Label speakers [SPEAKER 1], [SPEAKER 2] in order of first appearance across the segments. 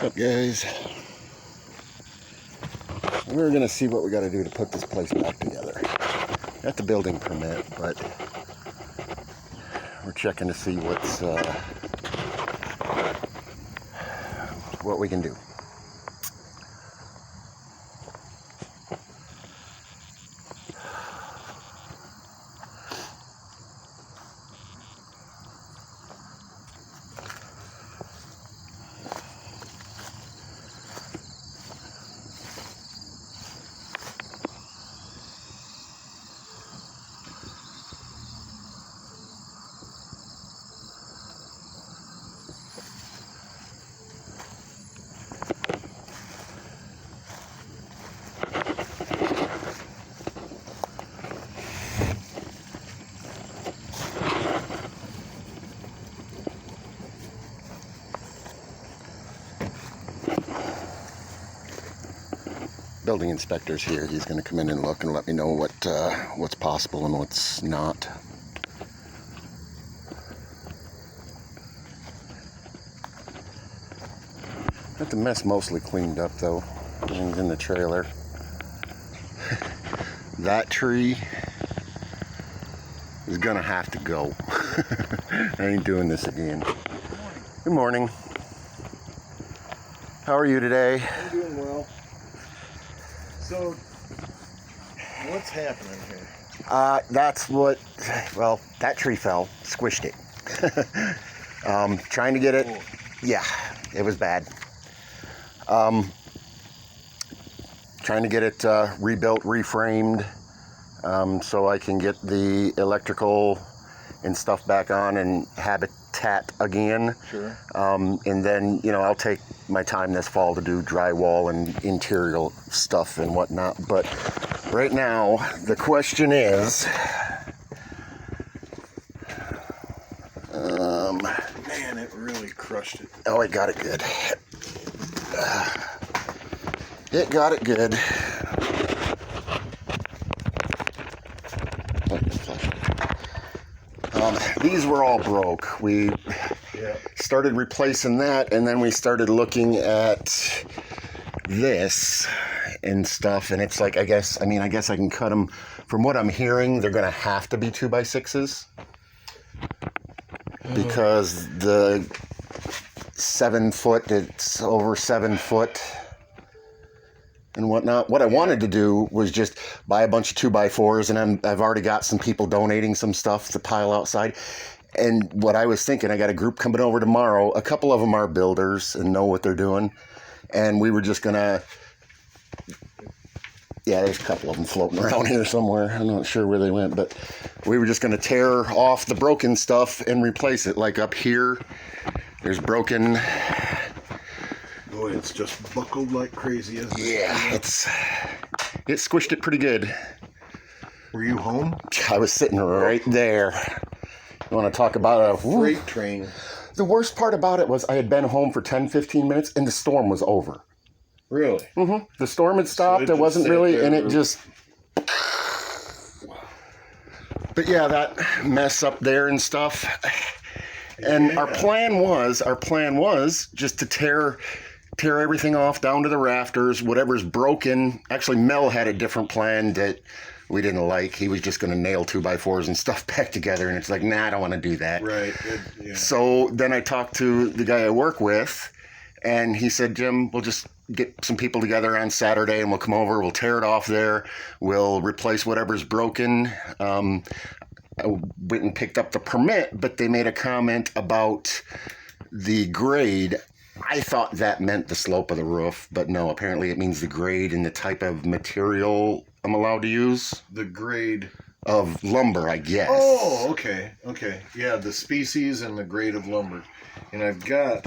[SPEAKER 1] What's up, guys? We're gonna see what we gotta do to put this place back together. Got the building permit, but we're checking to see what we can do. Building inspector's here. He's going to come in and look and let me know what's possible and what's not. Got the mess mostly cleaned up though. Everything's in the trailer. That tree is gonna have to go. I ain't doing this again. Good morning. How are you today?
[SPEAKER 2] I'm doing well. So, what's happening here?
[SPEAKER 1] That tree fell, squished it. Trying to get it, yeah, it was bad. Trying to get it rebuilt, reframed, so I can get the electrical and stuff back on and habitat again.
[SPEAKER 2] Sure.
[SPEAKER 1] And then, I'll take my time this fall to do drywall and interior stuff and whatnot. But right now, the question is,
[SPEAKER 2] Man, it really crushed it.
[SPEAKER 1] oh, it got it good. It got it good. These were all broke. We started replacing that, and then we started looking at this and stuff, and it's like, I guess I can cut them. From what I'm hearing, they're gonna have to be 2x6s because the 7 foot, it's over 7 foot and whatnot. What I wanted to do was just buy a bunch of 2x4s, and I've already got some people donating some stuff to pile outside. And what I was thinking, I got a group coming over tomorrow. A couple of them are builders and know what they're doing, and we were just gonna, there's a couple of them floating around here somewhere. I'm not sure where they went, but we were just gonna tear off the broken stuff and replace it. Like up here, there's broken.
[SPEAKER 2] Boy, it's just buckled like crazy, isn't it?
[SPEAKER 1] Yeah, it squished it pretty good.
[SPEAKER 2] Were you home?
[SPEAKER 1] I was sitting right there. You want to talk about a
[SPEAKER 2] freight train?
[SPEAKER 1] The worst part about it was I had been home for 10-15 minutes and the storm was over.
[SPEAKER 2] Really?
[SPEAKER 1] Mm-hmm. The storm had stopped. It wasn't really, and it just. But yeah, that mess up there and stuff. And our plan was just to tear everything off down to the rafters, whatever's broken. Actually, Mel had a different plan that we didn't like. He was just going to nail 2x4s and stuff back together, and it's like, nah, I don't want to do that.
[SPEAKER 2] Right.
[SPEAKER 1] So then I talked to the guy I work with, and he said, Jim, we'll just get some people together on Saturday, and we'll come over, we'll tear it off there, we'll replace whatever's broken. I went and picked up the permit, but they made a comment about the grade. I thought that meant the slope of the roof, but no, apparently it means the grade and the type of material I'm allowed to use.
[SPEAKER 2] The grade
[SPEAKER 1] of lumber, I guess.
[SPEAKER 2] Oh, okay. Yeah, the species and the grade of lumber. And I've got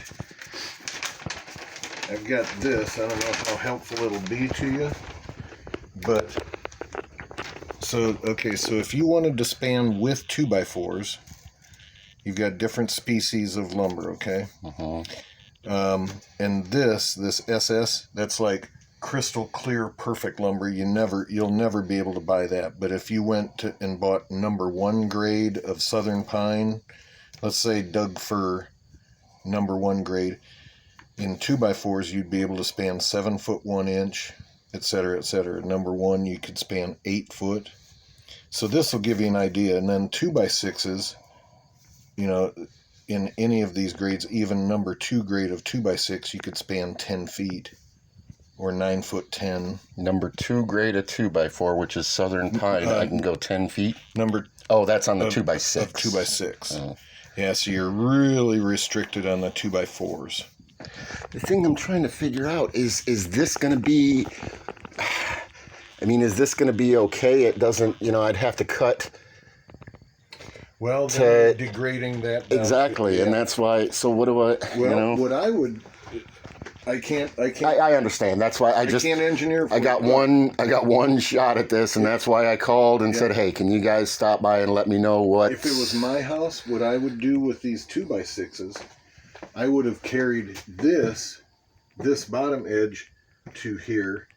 [SPEAKER 2] this. I don't know how helpful it'll be to you, but so if you wanted to span with 2x4s, you've got different species of lumber, okay? And this SS, that's like crystal clear, perfect lumber. You'll never be able to buy that. But if you went to and bought number 1 grade of southern pine, let's say Doug fir number 1 grade, In 2x4s, you'd be able to span 7 foot 1 inch, etc., etc. Number 1, you could span 8 foot. So this will give you an idea. And then 2x6s, you know, in any of these grades, even number 2 grade of 2x6, you could span 10 feet or 9 foot 10.
[SPEAKER 1] Number 2 grade of 2x4, which is Southern Pine, I can go 10 feet. Oh, that's on the 2x6.
[SPEAKER 2] Of 2x6.
[SPEAKER 1] Oh.
[SPEAKER 2] Yeah, so you're really restricted on the 2x4s.
[SPEAKER 1] The thing I'm trying to figure out is this going to be, I mean, is this going to be okay? It doesn't, you know, I'd have to cut.
[SPEAKER 2] Well, then degrading that down.
[SPEAKER 1] Exactly,
[SPEAKER 2] Yeah.
[SPEAKER 1] and that's why, so what do I,
[SPEAKER 2] Well,
[SPEAKER 1] you know?
[SPEAKER 2] what I would, I can't.
[SPEAKER 1] I understand. That's why I
[SPEAKER 2] can't engineer.
[SPEAKER 1] I got one shot at this, and that's why I called and said, "Hey, can you guys stop by and let me know what?"
[SPEAKER 2] If it was my house, what I would do with these 2x6s, I would have carried this bottom edge to here,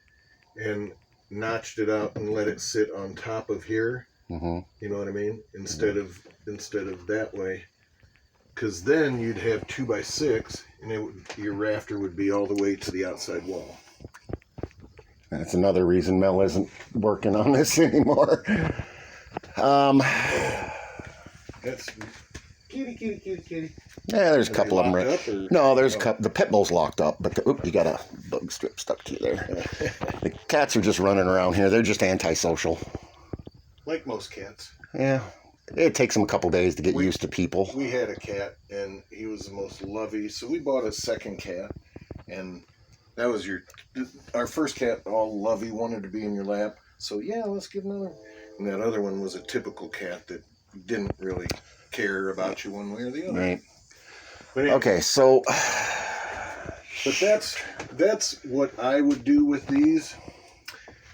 [SPEAKER 2] and notched it out and let it sit on top of here.
[SPEAKER 1] Mm-hmm.
[SPEAKER 2] You know what I mean? Instead of that way, because then you'd have 2x6, and your rafter would be all the way to the outside wall.
[SPEAKER 1] That's another reason Mel isn't working on this anymore.
[SPEAKER 2] That's kitty.
[SPEAKER 1] Yeah, there's a
[SPEAKER 2] Are
[SPEAKER 1] couple
[SPEAKER 2] they
[SPEAKER 1] of them.
[SPEAKER 2] locked up, or-
[SPEAKER 1] No, there's a couple. The pit bull's locked up, but you got a bug strip stuck to you there. The cats are just running around here. They're just antisocial.
[SPEAKER 2] Like most cats.
[SPEAKER 1] Yeah, it takes them a couple days to get used to people.
[SPEAKER 2] We had a cat, and he was the most lovey. So we bought a second cat, and that was our first cat. All lovey, wanted to be in your lap. So yeah, let's get another. And that other one was a typical cat that didn't really care about you one way or the other.
[SPEAKER 1] Right.
[SPEAKER 2] But anyway,
[SPEAKER 1] Okay, so
[SPEAKER 2] but that's what I would do with these.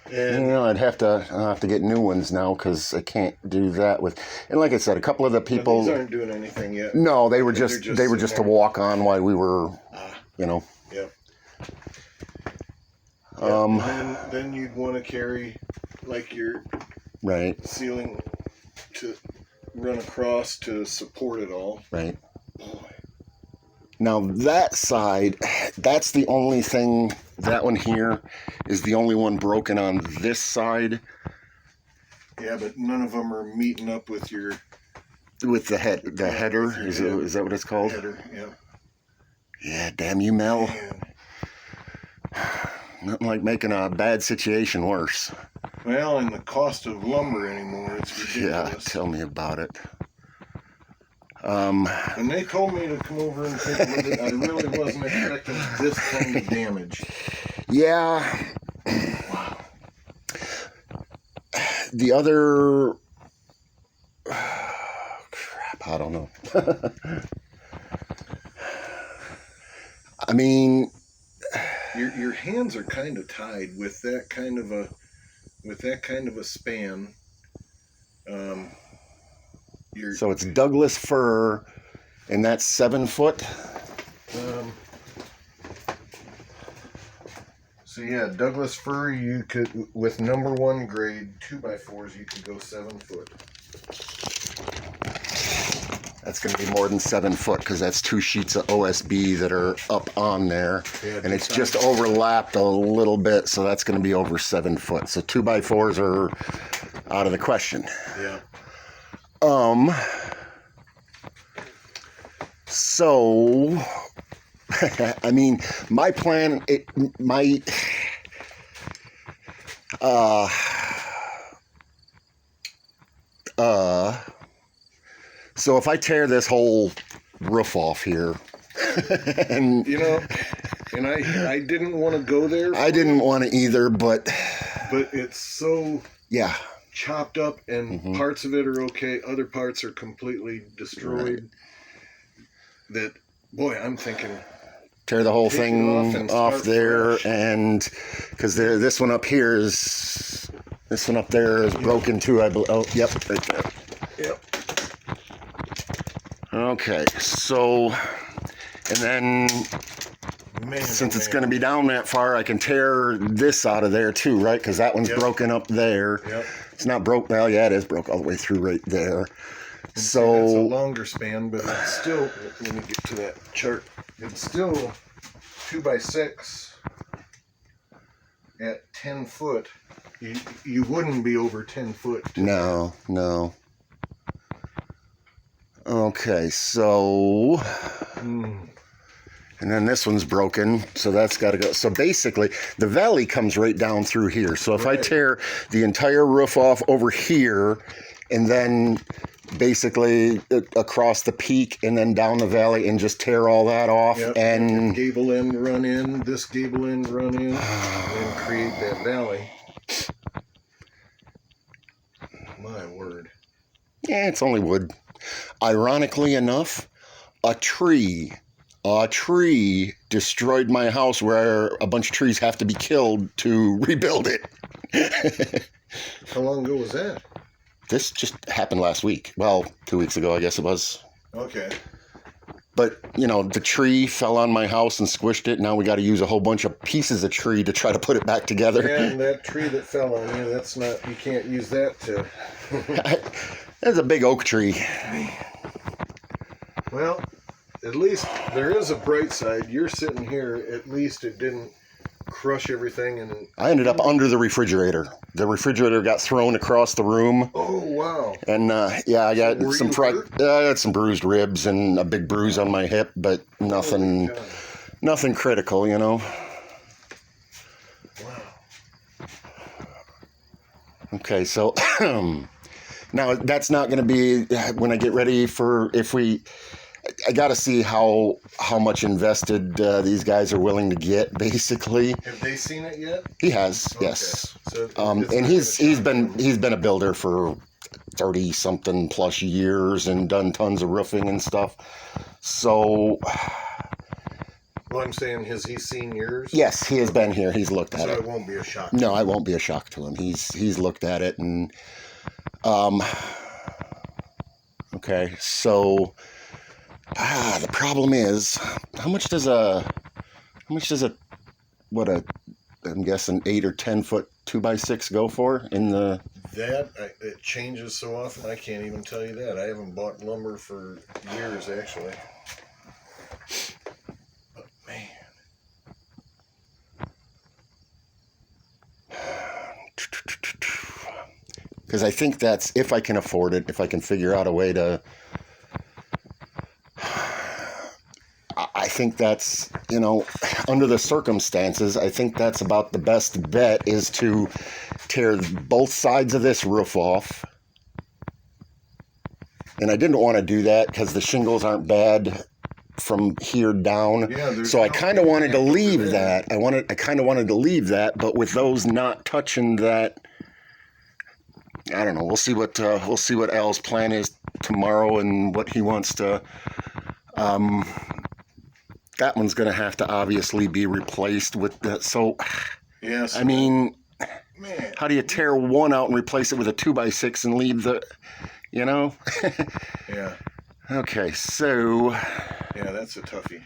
[SPEAKER 1] you
[SPEAKER 2] And
[SPEAKER 1] know, I'll have to get new ones now because I can't do that with. And like I said, a couple of the people.
[SPEAKER 2] these aren't doing anything yet.
[SPEAKER 1] No, they were
[SPEAKER 2] They're
[SPEAKER 1] just
[SPEAKER 2] just
[SPEAKER 1] they were
[SPEAKER 2] sitting
[SPEAKER 1] just to
[SPEAKER 2] there.
[SPEAKER 1] walk on while we were, you know.
[SPEAKER 2] Yeah.
[SPEAKER 1] Um.
[SPEAKER 2] And then you'd want to carry like your
[SPEAKER 1] Right.
[SPEAKER 2] ceiling to run across to support it all.
[SPEAKER 1] Right.
[SPEAKER 2] Boy.
[SPEAKER 1] Now that side, that's the only thing. That one here is the only one broken on this side
[SPEAKER 2] Yeah, but none of them are meeting up with your
[SPEAKER 1] with the header.
[SPEAKER 2] with your
[SPEAKER 1] Is
[SPEAKER 2] head.
[SPEAKER 1] is that what it's called?
[SPEAKER 2] header. Yeah.
[SPEAKER 1] Yeah. Damn you, Mel.
[SPEAKER 2] Man.
[SPEAKER 1] Nothing like making a bad situation worse.
[SPEAKER 2] Well, and the cost of lumber anymore, it's
[SPEAKER 1] Yeah.
[SPEAKER 2] ridiculous.
[SPEAKER 1] Tell me about it.
[SPEAKER 2] And they told me to come over and take a look at it. I really wasn't expecting this kind of damage.
[SPEAKER 1] Yeah. The other crap, I don't know. I mean,
[SPEAKER 2] Your hands are kind of tied with that kind of a span.
[SPEAKER 1] so it's Douglas fir, and that's 7 foot.
[SPEAKER 2] So yeah, Douglas fir, you could with number 1 grade 2x4s, you could go 7 foot.
[SPEAKER 1] That's going to be more than 7 foot because that's 2 sheets of OSB that are up on there,
[SPEAKER 2] Yeah,
[SPEAKER 1] and it's just overlapped a little bit, so that's going to be over 7 foot. So 2x4s are out of the question.
[SPEAKER 2] Yeah.
[SPEAKER 1] So, I mean, my plan, it might, so if I tear this whole roof off here, and
[SPEAKER 2] You know, and I didn't want to go there,
[SPEAKER 1] I didn't want to either, but
[SPEAKER 2] but it's so
[SPEAKER 1] yeah,
[SPEAKER 2] chopped up, and parts of it are okay, other parts are completely destroyed. That, boy, I'm thinking,
[SPEAKER 1] tear the whole
[SPEAKER 2] Take it
[SPEAKER 1] thing
[SPEAKER 2] off and
[SPEAKER 1] off
[SPEAKER 2] start
[SPEAKER 1] there,
[SPEAKER 2] fresh.
[SPEAKER 1] and because this one up here is, this one up there is broken too, I believe. Oh, yep, right there.
[SPEAKER 2] yep.
[SPEAKER 1] Okay, so, and then
[SPEAKER 2] Man,
[SPEAKER 1] since it's going to be down that far, I can tear this out of there too, right? Because that one's
[SPEAKER 2] Yep.
[SPEAKER 1] broken up there.
[SPEAKER 2] Yep.
[SPEAKER 1] It's not broke. Well, yeah, it is broke all the way through right there.
[SPEAKER 2] It's a
[SPEAKER 1] So,
[SPEAKER 2] longer span, but it's still, let me get to that chart. It's still 2x6 at 10 foot, you wouldn't be over 10 foot.
[SPEAKER 1] No. Okay, so... And then this one's broken, so that's got to go. So basically, the valley comes right down through here. So if I tear the entire roof off over here, and then basically across the peak, and then down the valley, and just tear all that off, and
[SPEAKER 2] gable end run in, this gable end run in, and create that valley. My word.
[SPEAKER 1] Yeah, it's only wood. Ironically enough, a tree destroyed my house where a bunch of trees have to be killed to rebuild it.
[SPEAKER 2] How long ago was that?
[SPEAKER 1] This just happened last week. Well, 2 weeks ago, I guess it was.
[SPEAKER 2] Okay.
[SPEAKER 1] But, you know, the tree fell on my house and squished it. Now we got to use a whole bunch of pieces of tree to try to put it back together.
[SPEAKER 2] And that tree that fell on you, that's not, you can't use that to...
[SPEAKER 1] That's a big oak tree.
[SPEAKER 2] Well, at least there is a bright side. You're sitting here, at least it didn't crush everything. And
[SPEAKER 1] I ended up under the refrigerator. The refrigerator got thrown across the room.
[SPEAKER 2] Oh, wow.
[SPEAKER 1] And yeah, I got
[SPEAKER 2] Were
[SPEAKER 1] some
[SPEAKER 2] you
[SPEAKER 1] I
[SPEAKER 2] hurt?
[SPEAKER 1] got some bruised ribs and a big bruise on my hip, but nothing critical, you know.
[SPEAKER 2] Wow.
[SPEAKER 1] Okay, so now that's not going to be when I get ready for I got to see how much invested these guys are willing to get. Basically,
[SPEAKER 2] Have they seen it yet?
[SPEAKER 1] he has,
[SPEAKER 2] Okay.
[SPEAKER 1] yes,
[SPEAKER 2] So
[SPEAKER 1] and he's been a builder for 30 something plus years and done tons of roofing and stuff. So,
[SPEAKER 2] Well, I'm saying, has he seen yours?
[SPEAKER 1] yes, he has been here. He's looked at
[SPEAKER 2] So
[SPEAKER 1] it.
[SPEAKER 2] it won't be a shock.
[SPEAKER 1] No, I won't be a shock to him. He's looked at it and okay, so the problem is how much does a I'm guessing 8 or 10 foot 2x6 go for in the
[SPEAKER 2] It changes so often, I can't even tell you that. I haven't bought lumber for years, actually. But man,
[SPEAKER 1] because I think that's if I can afford it, if I can figure out a way to. I think that's, you know, under the circumstances, I think that's about the best bet is to tear both sides of this roof off. And I didn't want to do that because the shingles aren't bad from here down.
[SPEAKER 2] Yeah,
[SPEAKER 1] so I kind of wanted to leave
[SPEAKER 2] that.
[SPEAKER 1] that. I kind of wanted to leave that, but with those not touching that, I don't know. We'll see what Al's plan is tomorrow and what he wants to. That one's going to have to obviously be replaced with that. So,
[SPEAKER 2] yes.
[SPEAKER 1] I mean,
[SPEAKER 2] Man.
[SPEAKER 1] how do you tear one out and replace it with a 2x6 and leave the, you know?
[SPEAKER 2] Yeah.
[SPEAKER 1] Okay, so.
[SPEAKER 2] Yeah, that's a toughie.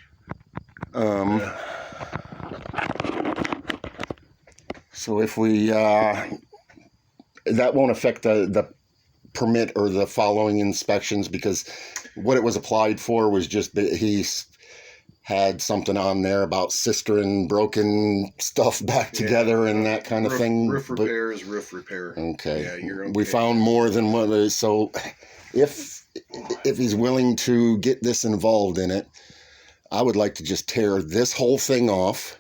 [SPEAKER 1] So if we, that won't affect the permit or the following inspections because what it was applied for was just that he's had something on there about cistern broken stuff back together and that kind of thing.
[SPEAKER 2] Roof repair is roof repair.
[SPEAKER 1] Okay.
[SPEAKER 2] Yeah, you're okay.
[SPEAKER 1] We found more than one. So if he's willing to get this involved in it, I would like to just tear this whole thing off,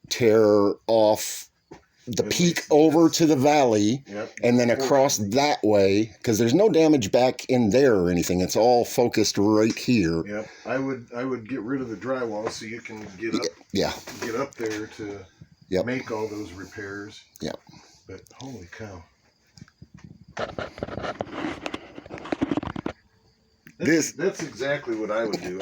[SPEAKER 1] tear off the peak over to the valley, and then across that way, because there's no damage back in there or anything. It's all focused right here.
[SPEAKER 2] Yep. I would get rid of the drywall so you can get up.
[SPEAKER 1] Yeah.
[SPEAKER 2] Get up there to make all those repairs.
[SPEAKER 1] Yep.
[SPEAKER 2] But holy cow. That's exactly what I would do.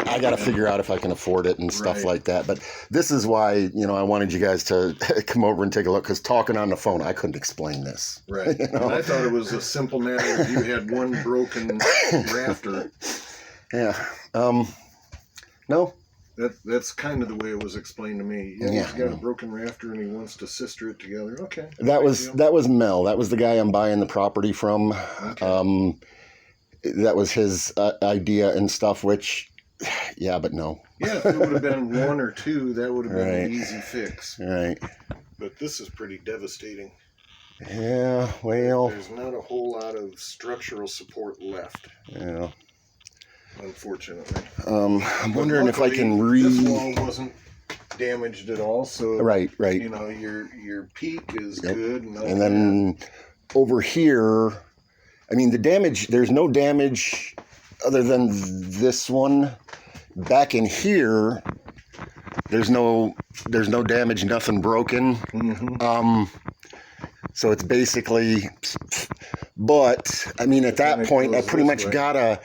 [SPEAKER 1] I got to figure out if I can afford it and stuff like that. But this is why, you know, I wanted you guys to come over and take a look because talking on the phone, I couldn't explain this.
[SPEAKER 2] Right. You know? I thought it was a simple matter if you had one broken rafter.
[SPEAKER 1] Yeah. No.
[SPEAKER 2] That's kind of the way it was explained to me. Yeah, he's got a broken rafter and he wants to sister it together. Okay.
[SPEAKER 1] That was Mel. That was the guy I'm buying the property from. Okay. That was his idea and stuff, which Yeah, but no.
[SPEAKER 2] Yeah, if it would have been one or two, that would have been
[SPEAKER 1] Right.
[SPEAKER 2] an easy fix.
[SPEAKER 1] Right.
[SPEAKER 2] But this is pretty devastating.
[SPEAKER 1] Yeah, well,
[SPEAKER 2] There's not a whole lot of structural support left,
[SPEAKER 1] yeah.
[SPEAKER 2] unfortunately.
[SPEAKER 1] I'm wondering if I can
[SPEAKER 2] This wall wasn't damaged at all, so
[SPEAKER 1] Right.
[SPEAKER 2] you know your peak is
[SPEAKER 1] Yep.
[SPEAKER 2] good.
[SPEAKER 1] And then over here, I mean, the damage, there's no damage other than this one. Back in here, there's no damage, nothing broken. So it's basically, but I mean, at that
[SPEAKER 2] Then it
[SPEAKER 1] point, I
[SPEAKER 2] goes
[SPEAKER 1] pretty
[SPEAKER 2] this
[SPEAKER 1] much
[SPEAKER 2] way.
[SPEAKER 1] gotta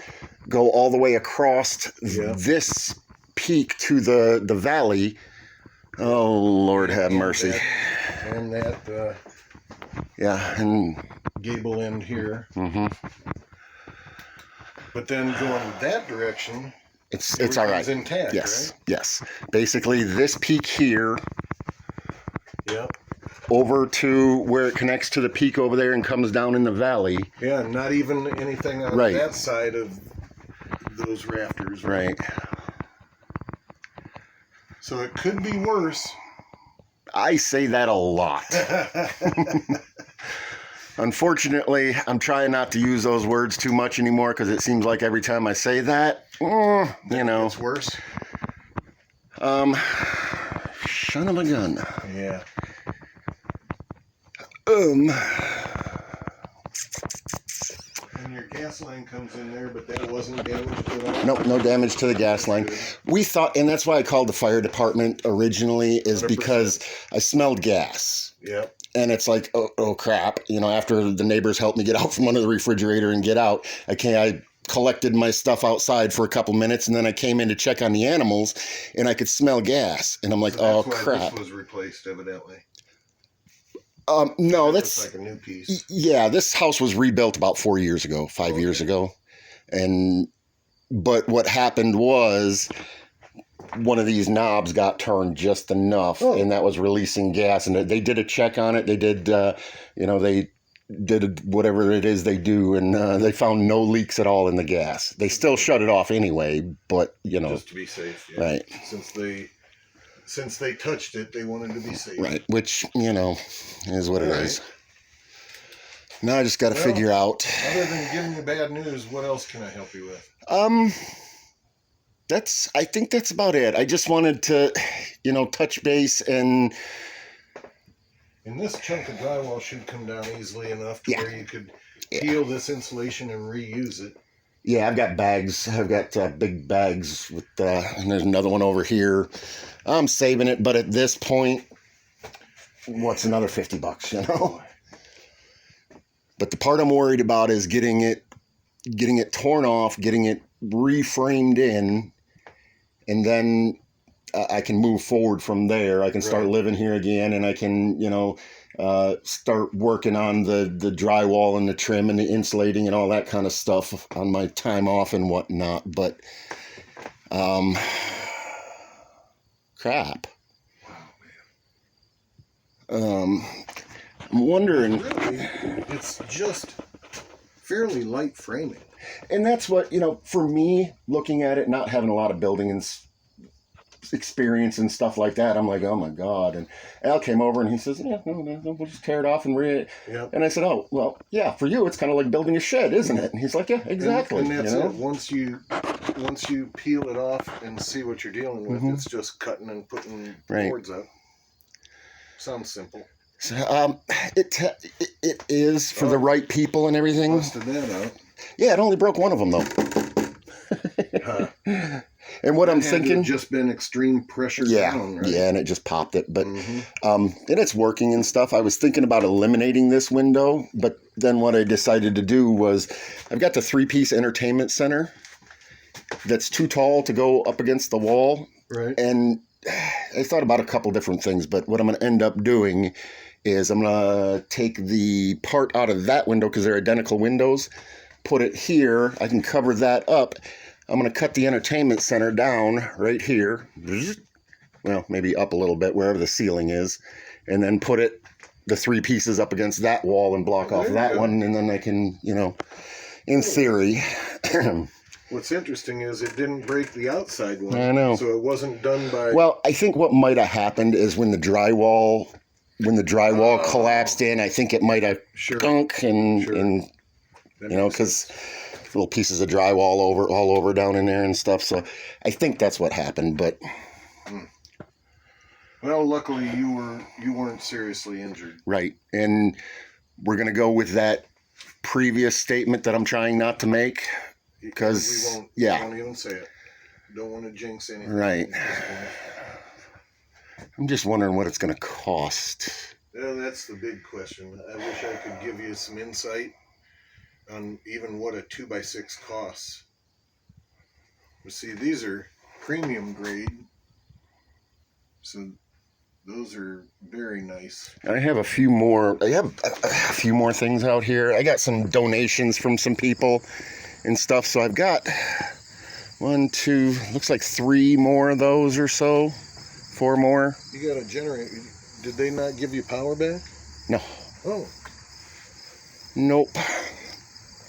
[SPEAKER 1] go all the way across
[SPEAKER 2] Yeah.
[SPEAKER 1] this peak to the valley. Oh, Lord have mercy.
[SPEAKER 2] And that
[SPEAKER 1] Yeah, and
[SPEAKER 2] gable end here.
[SPEAKER 1] hmm
[SPEAKER 2] But then going that direction,
[SPEAKER 1] it's all right.
[SPEAKER 2] everything's intact,
[SPEAKER 1] Yes, yes. Basically, this peak here
[SPEAKER 2] right? Yep.
[SPEAKER 1] over to where it connects to the peak over there and comes down in the valley.
[SPEAKER 2] Yeah, not even anything on
[SPEAKER 1] Right.
[SPEAKER 2] that side of those rafters.
[SPEAKER 1] Right.
[SPEAKER 2] So it could be worse.
[SPEAKER 1] I say that a lot. Unfortunately, I'm trying not to use those words too much anymore because it seems like every time I say that, you know,
[SPEAKER 2] It's worse.
[SPEAKER 1] son of a gun.
[SPEAKER 2] Yeah. And your gas line comes in there, but that wasn't damaged at all.
[SPEAKER 1] Nope, no damage to the gas line. We thought, and that's why I called the fire department originally, is
[SPEAKER 2] 100%.
[SPEAKER 1] because I smelled gas.
[SPEAKER 2] Yep.
[SPEAKER 1] And it's like, oh crap, you know, after the neighbors helped me get out from under the refrigerator and get out, I collected my stuff outside for a couple minutes, and then I came in to check on the animals, and I could smell gas. And I'm like, oh
[SPEAKER 2] That's why
[SPEAKER 1] crap.
[SPEAKER 2] This was replaced, evidently.
[SPEAKER 1] No,
[SPEAKER 2] It's
[SPEAKER 1] that's,
[SPEAKER 2] like a new piece.
[SPEAKER 1] yeah, this house was rebuilt about 4 years ago, 5 years ago. But what happened was one of these knobs got turned just enough, and that was releasing gas. And they did a check on it. They did, they did whatever it is they do, and they found no leaks at all in the gas. They still shut it off anyway, but,
[SPEAKER 2] Just to be safe. Yeah.
[SPEAKER 1] right,
[SPEAKER 2] Since they touched it, they wanted to be safe.
[SPEAKER 1] right, which, is what it
[SPEAKER 2] All right.
[SPEAKER 1] is. Now I just got to
[SPEAKER 2] Well,
[SPEAKER 1] figure out.
[SPEAKER 2] Other than giving you bad news, what else can I help you with?
[SPEAKER 1] I think that's about it. I just wanted to, touch base and
[SPEAKER 2] And this chunk of drywall should come down easily enough to
[SPEAKER 1] Yeah.
[SPEAKER 2] where you could peel this insulation and reuse it.
[SPEAKER 1] yeah, I've got bags. I've got big bags with, and there's another one over here. I'm saving it, but at this point, what's another $50, But the part I'm worried about is getting it torn off, getting it reframed in, and then I can move forward from there. I can start
[SPEAKER 2] Right.
[SPEAKER 1] living here again, and I can, start working on the drywall and the trim and the insulating and all that kind of stuff on my time off and whatnot. But, crap. I'm wondering,
[SPEAKER 2] Really, it's just fairly light framing.
[SPEAKER 1] and that's what, for me, looking at it, not having a lot of building and experience and stuff like that, I'm like, oh my God. And Al came over and he says, yeah, no, we'll just tear it off and
[SPEAKER 2] Yep.
[SPEAKER 1] And I said, oh, well, yeah, for you, it's kind of like building a shed, isn't it? And he's like, yeah, exactly.
[SPEAKER 2] And that's it. Once you peel it off and see what you're dealing with,
[SPEAKER 1] Mhm.
[SPEAKER 2] it's just cutting and putting
[SPEAKER 1] Right.
[SPEAKER 2] boards up. Sounds simple.
[SPEAKER 1] So, it is for the right people and everything.
[SPEAKER 2] Busted that out.
[SPEAKER 1] Yeah, it only broke one of them though.
[SPEAKER 2] Huh.
[SPEAKER 1] And what I'm
[SPEAKER 2] Had to have
[SPEAKER 1] thinking,
[SPEAKER 2] just been extreme pressure
[SPEAKER 1] yeah,
[SPEAKER 2] down, right?
[SPEAKER 1] yeah, and it just popped it. But
[SPEAKER 2] Mhm.
[SPEAKER 1] and it's working and stuff. I was thinking about eliminating this window, but then what I decided to do was I've got the 3-piece entertainment center that's too tall to go up against the wall.
[SPEAKER 2] Right.
[SPEAKER 1] And I thought about a couple different things, but what I'm going to end up doing is I'm going to take the part out of that window because they're identical windows, put it here. I can cover that up. I'm going to cut the entertainment center down right here. Well, maybe up a little bit wherever the ceiling is, and then put the 3 pieces up against that wall and block off
[SPEAKER 2] There you
[SPEAKER 1] that
[SPEAKER 2] go.
[SPEAKER 1] one. And then I can, in theory,
[SPEAKER 2] What's interesting is it didn't break the outside one.
[SPEAKER 1] I know.
[SPEAKER 2] So it wasn't done by.
[SPEAKER 1] Well, I think what might have happened is when the drywall collapsed in, I think it might have
[SPEAKER 2] Sure.
[SPEAKER 1] gunk and
[SPEAKER 2] Sure.
[SPEAKER 1] and
[SPEAKER 2] That
[SPEAKER 1] you know,
[SPEAKER 2] makes
[SPEAKER 1] because little pieces of drywall all over down in there and stuff. So I think that's what happened. But
[SPEAKER 2] Well, luckily you weren't seriously injured.
[SPEAKER 1] right, and we're gonna go with that previous statement that I'm trying not to make. Because,
[SPEAKER 2] we
[SPEAKER 1] yeah.
[SPEAKER 2] won't even say it. Don't want to jinx anything.
[SPEAKER 1] Right. I'm just wondering what it's gonna cost.
[SPEAKER 2] Yeah, that's the big question. I wish I could give you some insight on even what a 2x6 costs. But see, these are premium grade, so those are very nice.
[SPEAKER 1] I have a few more. I have a few more things out here. I got some donations from some people and stuff. So I've got 1, 2, looks like 3 more of those or so. 4 more.
[SPEAKER 2] You got a generator. Did they not give you power back?
[SPEAKER 1] No.
[SPEAKER 2] Oh,
[SPEAKER 1] Nope.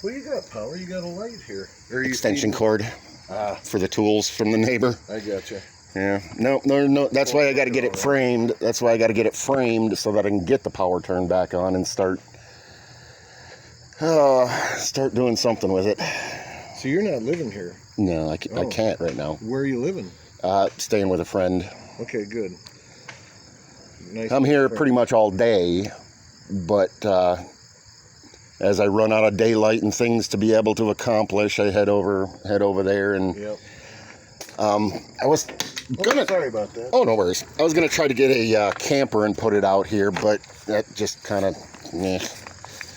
[SPEAKER 2] well, you got power. You got a light here. Or you
[SPEAKER 1] Extension
[SPEAKER 2] feed-
[SPEAKER 1] cord
[SPEAKER 2] Ah,
[SPEAKER 1] for the tools from the neighbor.
[SPEAKER 2] I gotcha.
[SPEAKER 1] Yeah. No. That's why I got to get it framed. That's why I got to get it framed so that I can get the power turned back on and start doing something with it.
[SPEAKER 2] So you're not living here.
[SPEAKER 1] No, I
[SPEAKER 2] Oh.
[SPEAKER 1] can't right now.
[SPEAKER 2] Where are you living?
[SPEAKER 1] Staying with a friend.
[SPEAKER 2] Okay, good. Nice.
[SPEAKER 1] I'm here pretty much all day, but as I run out of daylight and things to be able to accomplish, I head over there. And
[SPEAKER 2] Yep.
[SPEAKER 1] I was gonna.
[SPEAKER 2] Sorry about that.
[SPEAKER 1] Oh, no worries. I was gonna try to get a camper and put it out here, but that just kind of, meh.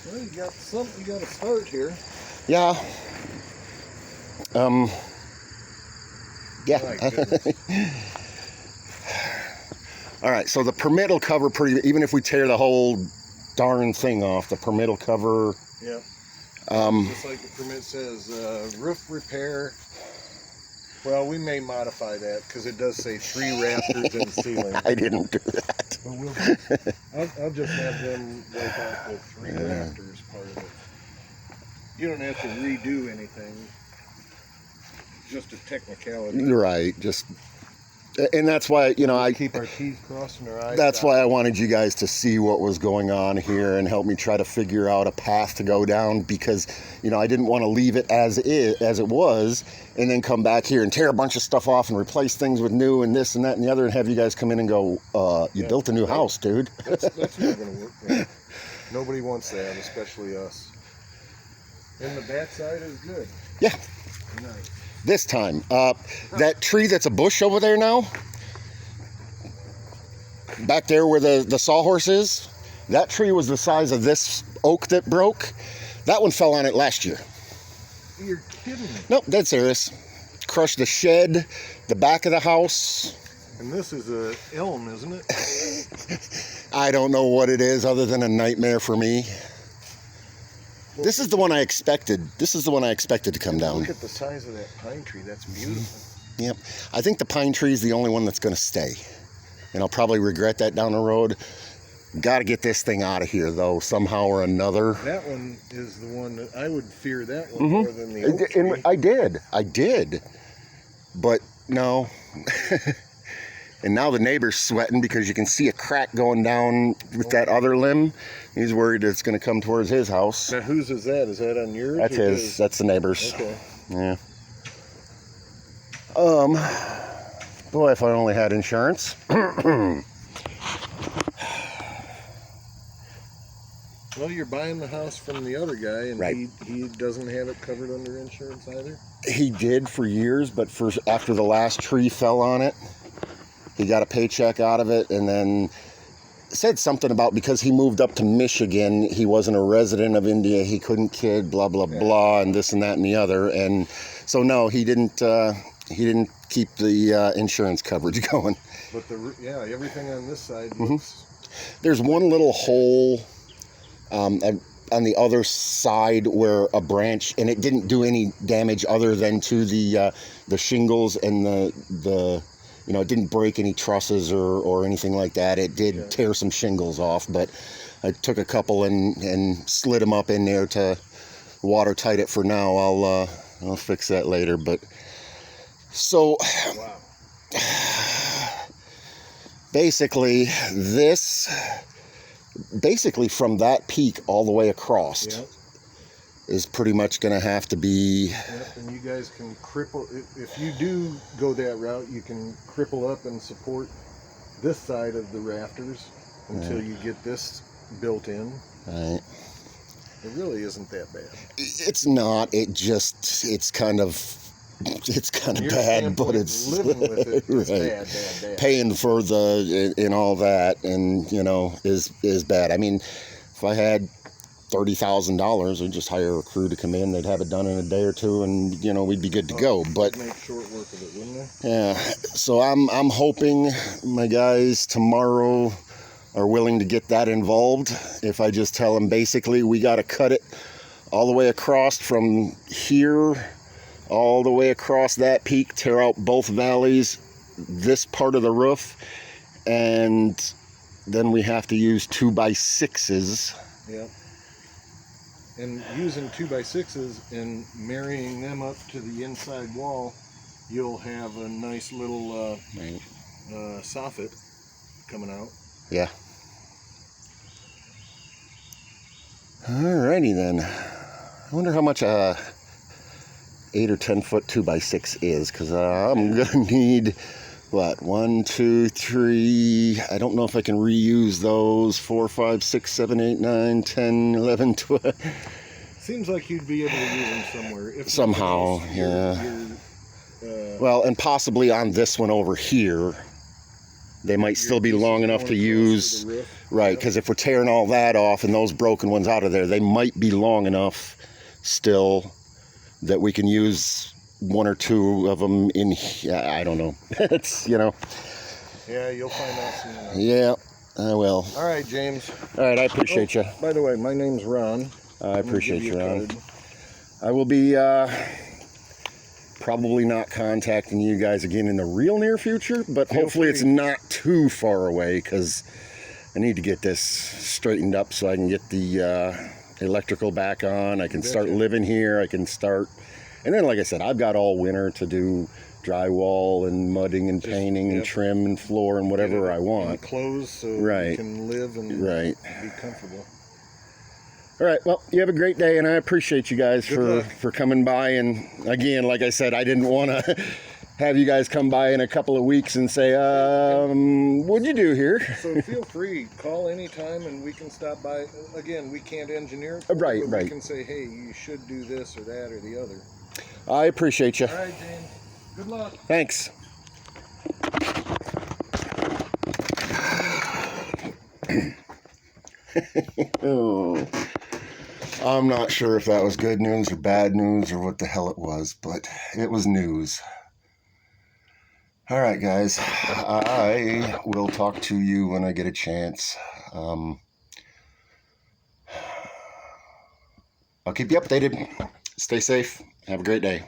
[SPEAKER 2] Well, you got something. You got to start here.
[SPEAKER 1] Yeah. Yeah.
[SPEAKER 2] My goodness.
[SPEAKER 1] All right. So the permit will cover even if we tear the whole darn thing off. The permit will cover.
[SPEAKER 2] Yep.
[SPEAKER 1] Um,
[SPEAKER 2] Just like the permit says, roof repair. Well, we may modify that because it does say 3 rafters and ceiling.
[SPEAKER 1] I didn't do that.
[SPEAKER 2] But I'll just have them work out the 3 rafters part of it. You don't have to redo anything. Just a technicality.
[SPEAKER 1] Right. Just, and that's why I
[SPEAKER 2] Keep our T's crossed and our I's
[SPEAKER 1] That's
[SPEAKER 2] dotted.
[SPEAKER 1] why I wanted you guys to see what was going on here and help me try to figure out a path to go down, because I didn't want to leave it as it was and then come back here and tear a bunch of stuff off and replace things with new and this and that and the other and have you guys come in and go, you
[SPEAKER 2] Yeah.
[SPEAKER 1] built a new house, dude.
[SPEAKER 2] That's not going to work. Right? Nobody wants that, especially us. And the backside is good.
[SPEAKER 1] Yeah.
[SPEAKER 2] Nice.
[SPEAKER 1] This time, that tree that's a bush over there now, back there where the sawhorse is, that tree was the size of this oak that broke. That one fell on it last year.
[SPEAKER 2] You're kidding me.
[SPEAKER 1] Nope, dead serious. Crushed the shed, the back of the house.
[SPEAKER 2] And this is a elm, isn't it?
[SPEAKER 1] I don't know what it is other than a nightmare for me. This is the one I expected. This is the one I expected to come down.
[SPEAKER 2] Look at the size of that pine tree. That's beautiful.
[SPEAKER 1] Yep. I think the pine tree is the only one that's going to stay. And I'll probably regret that down the road. Got to get this thing out of here, though, somehow or another.
[SPEAKER 2] That one is the one that I would fear that one
[SPEAKER 1] Mhm.
[SPEAKER 2] more than the oak tree.
[SPEAKER 1] And I did. But no. And now the neighbor's sweating because you can see a crack going down with that other limb. He's worried it's going to come towards his house.
[SPEAKER 2] Now, whose is that? Is that on yours?
[SPEAKER 1] That's
[SPEAKER 2] or
[SPEAKER 1] his. That's the neighbor's.
[SPEAKER 2] Okay.
[SPEAKER 1] Yeah. Boy, if I only had insurance.
[SPEAKER 2] Well, you're buying the house from the other guy, and
[SPEAKER 1] Right.
[SPEAKER 2] he doesn't have it covered under insurance either.
[SPEAKER 1] He did for years, but after the last tree fell on it, he got a paycheck out of it, and then said something about because he moved up to Michigan, he wasn't a resident of India, he couldn't kid, blah blah blah, and this and that and the other, and so no, he didn't keep the insurance coverage going.
[SPEAKER 2] But everything on this side
[SPEAKER 1] Mm-hmm.
[SPEAKER 2] looks.
[SPEAKER 1] There's one little hole on the other side where a branch, and it didn't do any damage other than to the shingles and the it didn't break any trusses or anything like that. It did tear some shingles off, but I took a couple and slid them up in there to watertight it for now. I'll I'll fix that later. But so
[SPEAKER 2] Wow.
[SPEAKER 1] basically from that peak all the way across
[SPEAKER 2] Yep.
[SPEAKER 1] is pretty much going to have to be,
[SPEAKER 2] Yep. And you guys can cripple, if you do go that route, you can cripple up and support this side of the rafters until you get this built in.
[SPEAKER 1] right?
[SPEAKER 2] It really isn't that bad.
[SPEAKER 1] It's not. It's kind of
[SPEAKER 2] Your
[SPEAKER 1] bad, but
[SPEAKER 2] standpoint,
[SPEAKER 1] it's
[SPEAKER 2] living with it is
[SPEAKER 1] right.
[SPEAKER 2] bad.
[SPEAKER 1] Paying for the and all that, and is bad. I mean, if I had $30,000, I'd just hire a crew to come in. They'd have it done in a day or two, and we'd be good to go. But
[SPEAKER 2] make short work of it, wouldn't they?
[SPEAKER 1] yeah, so I'm hoping my guys tomorrow are willing to get that involved. If I just tell them basically we got to cut it all the way across from here, all the way across that peak, tear out both valleys, this part of the roof, and then we have to use 2x6s.
[SPEAKER 2] Yep. And using 2x6s and marrying them up to the inside wall, you'll have a nice little
[SPEAKER 1] Right.
[SPEAKER 2] soffit coming out.
[SPEAKER 1] Yeah. Alrighty then. I wonder how much 8 or 10 foot 2x6 is, because I'm gonna need what, 1, 2, 3. I don't know if I can reuse those. 4, 5, 6, 7, 8, 9, 10, 11, 12.
[SPEAKER 2] Seems like you'd be able to use them somewhere. If
[SPEAKER 1] Somehow,
[SPEAKER 2] nothing else,
[SPEAKER 1] yeah. Well, and possibly on this one over here, they might still be long enough to use. Right, because if we're tearing all that off and those broken ones out of there, they might be long enough still that we can use 1 or 2 of them in here. I don't know. It's,
[SPEAKER 2] Yeah, you'll find out soon.
[SPEAKER 1] Yeah, I will.
[SPEAKER 2] All right, James.
[SPEAKER 1] All right, I appreciate you.
[SPEAKER 2] By the way, my name's Ron.
[SPEAKER 1] I appreciate you, Ron.
[SPEAKER 2] Card.
[SPEAKER 1] I will be probably not contacting you guys again in the real near future, but
[SPEAKER 2] Feel
[SPEAKER 1] hopefully it's
[SPEAKER 2] free.
[SPEAKER 1] not too far away, because I need to get this straightened up so I can get the electrical back on. I can start living here. I can start, and then like I said, I've got all winter to do drywall and mudding and painting and trim and floor and whatever I want.
[SPEAKER 2] Clothes so
[SPEAKER 1] Right.
[SPEAKER 2] you can live and
[SPEAKER 1] Right.
[SPEAKER 2] be comfortable.
[SPEAKER 1] All right, well, you have a great day, and I appreciate you guys
[SPEAKER 2] Good luck.
[SPEAKER 1] for coming by. And again, like I said, I didn't want to have you guys come by in a couple of weeks and say, what'd you do here?
[SPEAKER 2] So feel free, call anytime and we can stop by. Again, we can't engineer it,
[SPEAKER 1] Right,
[SPEAKER 2] but
[SPEAKER 1] right.
[SPEAKER 2] we can say, hey, you should do this or that or the other.
[SPEAKER 1] I appreciate you.
[SPEAKER 2] All right, James. Good luck.
[SPEAKER 1] Thanks. Oh, I'm not sure if that was good news or bad news or what the hell it was, but it was news. All right, guys, I will talk to you when I get a chance. I'll keep you updated. Stay safe. Have a great day.